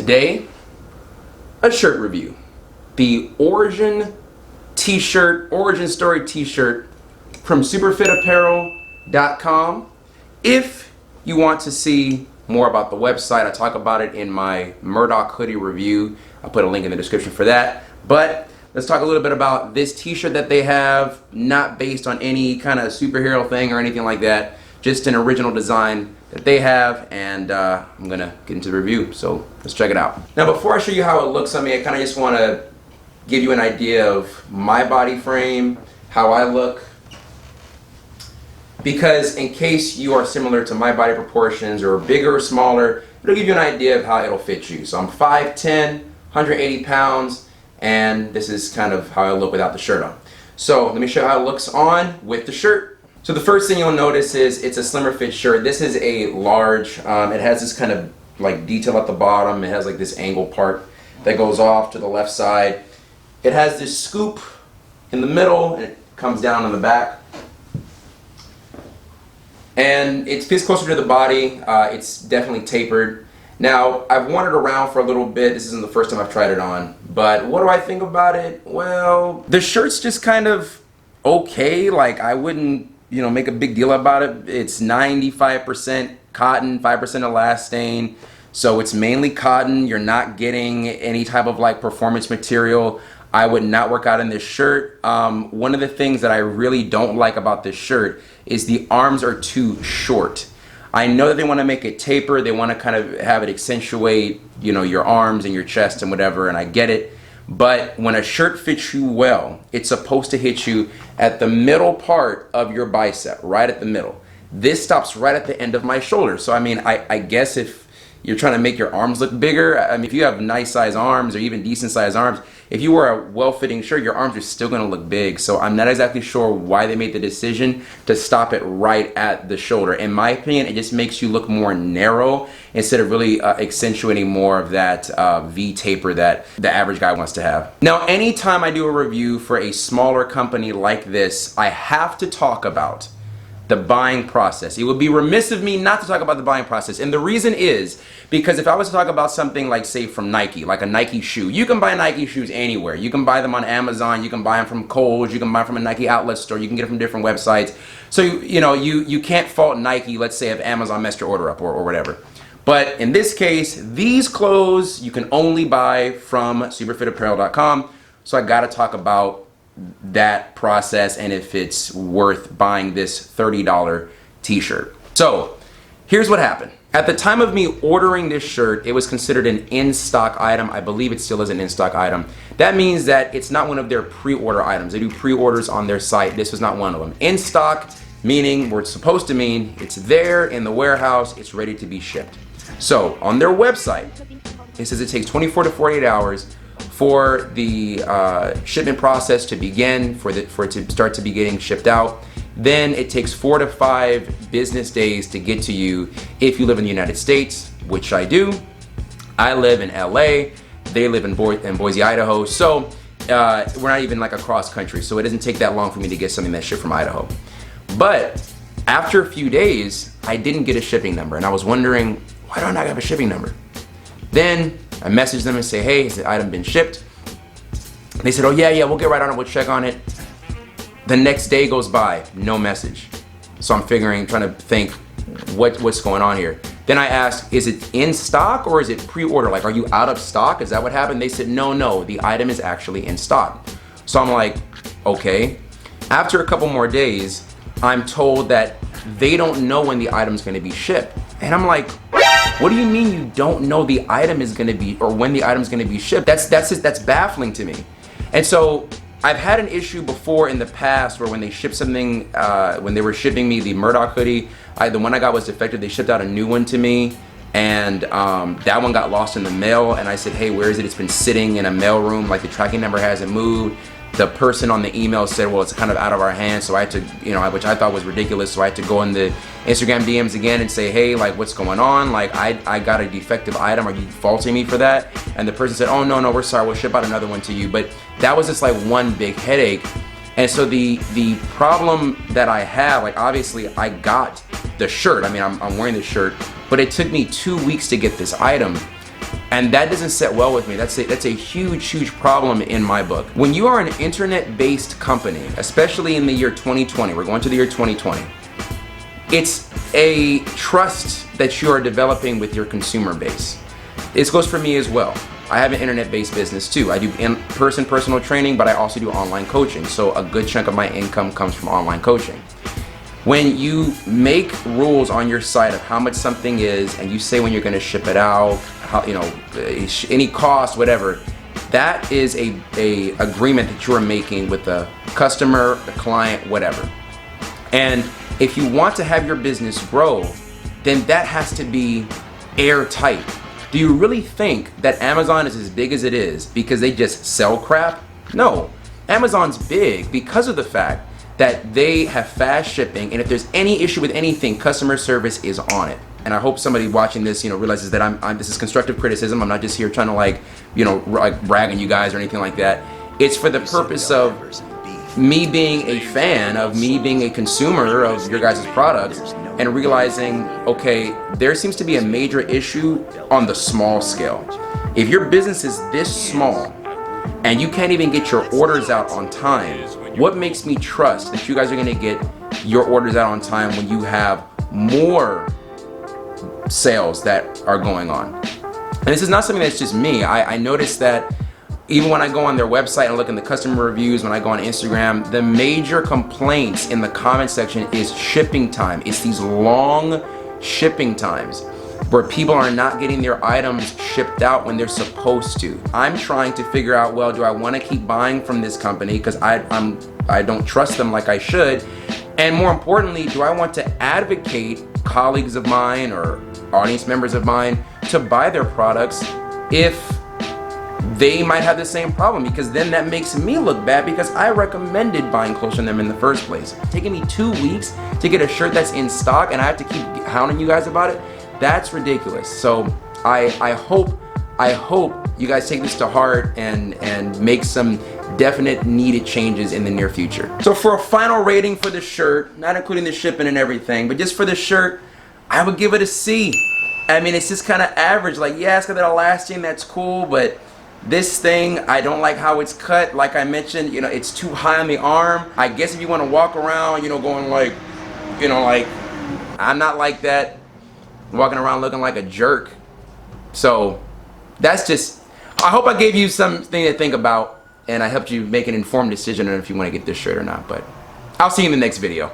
Today, a shirt review. The Origin t-shirt, Origin Story t-shirt from superfitapparel.com. If you want to see more about the website, I talk about it in my Murdoch hoodie review. I'll put a link in the description for that. But let's talk a little bit about this t-shirt that they have, not based on any kind of superhero thing or anything like that, just an original design that they have, and I'm gonna get into the review, so let's check it out. Now before I show you how it looks on me, I kind of just want to give you an idea of my body frame, how I look, because in case you are similar to my body proportions or bigger or smaller, it'll give you an idea of how it'll fit you. So I'm 5'10", 180 pounds, and this is kind of how I look without the shirt on. So let me show you how it looks on with the shirt. So the first thing you'll notice is it's a slimmer fit shirt. This is a large. It has this kind of like detail at the bottom. It has like this angle part that goes off to the left side. It has this scoop in the middle and it comes down on the back. And it fits closer to the body. It's definitely tapered. Now, I've worn it around for a little bit. This isn't the first time I've tried it on. But what do I think about it? Well, the shirt's just kind of okay. Like, I wouldn't, make a big deal about it. It's 95% cotton, 5% elastane. So it's mainly cotton. You're not getting any type of like performance material. I would not work out in this shirt. One of the things that I really don't like about this shirt is the arms are too short. I know that they want to make it taper. They want to kind of have it accentuate, your arms and your chest and whatever, and I get it. But when a shirt fits you well, it's supposed to hit you at the middle part of your bicep, right at the middle. This stops right at the end of my shoulder. So I guess if you're trying to make your arms look bigger, if you have nice size arms or even decent size arms, if you wear a well-fitting shirt, your arms are still going to look big. So I'm not exactly sure why they made the decision to stop it right at the shoulder. In my opinion, it just makes you look more narrow instead of really accentuating more of that V taper that the average guy wants to have. Now, anytime I do a review for a smaller company like this, I have to talk about the buying process. It would be remiss of me not to talk about the buying process. And the reason is because if I was to talk about something like, say, from Nike, like a Nike shoe, you can buy Nike shoes anywhere. You can buy them on Amazon, you can buy them from Kohl's, you can buy them from a Nike outlet store, you can get them from different websites. So, you can't fault Nike, let's say, if Amazon messed your order up or whatever. But in this case, these clothes you can only buy from superfitapparel.com. So I gotta talk about that process and if it's worth buying this $30 t-shirt. So here's what happened. At the time of me ordering this shirt, it was considered an in-stock item. I believe it still is an in-stock item. That means that it's not one of their pre-order items. They do pre-orders on their site. This was not one of them. In stock, meaning where it's supposed to mean it's there in the warehouse, it's ready to be shipped. So on their website, it says it takes 24 to 48 hours for the shipment process to begin, for it to start to be getting shipped out. Then it takes 4 to 5 business days to get to you if you live in the United States, which I do. I live in LA, they live in Boise, Idaho, so we're not even like across country, so it doesn't take that long for me to get something that's shipped from Idaho. But after a few days, I didn't get a shipping number, and I was wondering, why don't I have a shipping number? Then I messaged them and say, hey, has the item been shipped? They said, oh yeah, we'll get right on it, we'll check on it. The next day goes by, no message. So I'm trying to think what's going on here. Then I asked, is it in stock or is it pre-order? Like, are you out of stock? Is that what happened? They said, no, the item is actually in stock. So I'm like, okay. After a couple more days, I'm told that they don't know when the item's gonna be shipped. And I'm like, what do you mean you don't know the item is gonna be, or when the item's gonna be shipped? That's baffling to me. And so I've had an issue before in the past where when they shipped something, when they were shipping me the Murdoch hoodie, the one I got was defective. They shipped out a new one to me, and that one got lost in the mail. And I said, hey, where is it? It's been sitting in a mail room, like the tracking number hasn't moved. The person on the email said, well, it's kind of out of our hands, so I had to, which I thought was ridiculous, so I had to go in the Instagram DMs again and say, hey, like, what's going on? Like, I got a defective item, are you faulting me for that? And the person said, oh, no, we're sorry, we'll ship out another one to you. But that was just like one big headache. And so the problem that I have, like, obviously I got the shirt, I'm wearing the shirt, but it took me 2 weeks to get this item. And that doesn't set well with me. That's a huge problem in my book. When you are an internet-based company, especially in the year 2020, we're going to the year 2020, it's a trust that you are developing with your consumer base. This goes for me as well. I have an internet-based business too. I do in-person personal training, but I also do online coaching. So a good chunk of my income comes from online coaching. When you make rules on your site of how much something is, and you say when you're going to ship it out, how, you know, any cost, whatever, that is a agreement that you're making with the customer, the client, whatever. And if you want to have your business grow, then that has to be airtight. Do you really think that Amazon is as big as it is because they just sell crap? No, Amazon's big because of the fact that they have fast shipping, and if there's any issue with anything, customer service is on it. And I hope somebody watching this, you know, realizes that this is constructive criticism. I'm not just here trying to like brag on you guys or anything like that. It's for the purpose of me being a fan, of me being a consumer of your guys' products, and realizing, okay, there seems to be a major issue on the small scale. If your business is this small and you can't even get your orders out on time, what makes me trust that you guys are gonna get your orders out on time when you have more sales that are going on? And this is not something that's just me. I noticed that even when I go on their website and look in the customer reviews, when I go on Instagram, the major complaints in the comment section is shipping time. It's these long shipping times where people are not getting their items shipped out when they're supposed to. I'm trying to figure out, well, do I want to keep buying from this company because I don't trust them like I should? And more importantly, do I want to advocate colleagues of mine or audience members of mine to buy their products if they might have the same problem? Because then that makes me look bad because I recommended buying clothes from them in the first place. It's taking me 2 weeks to get a shirt that's in stock and I have to keep hounding you guys about it. That's ridiculous. So I hope you guys take this to heart and make some definite needed changes in the near future. So for a final rating for the shirt, not including the shipping and everything, but just for the shirt, I would give it a C. I mean, it's just kind of average. Like, yeah, it's got that elastic, that's cool, but this thing, I don't like how it's cut. Like I mentioned, you know, it's too high on the arm. I guess if you want to walk around, you know, going like, you know, like, I'm not like that, walking around looking like a jerk. So that's just, I hope I gave you something to think about and I helped you make an informed decision on if you want to get this shirt or not. But I'll see you in the next video.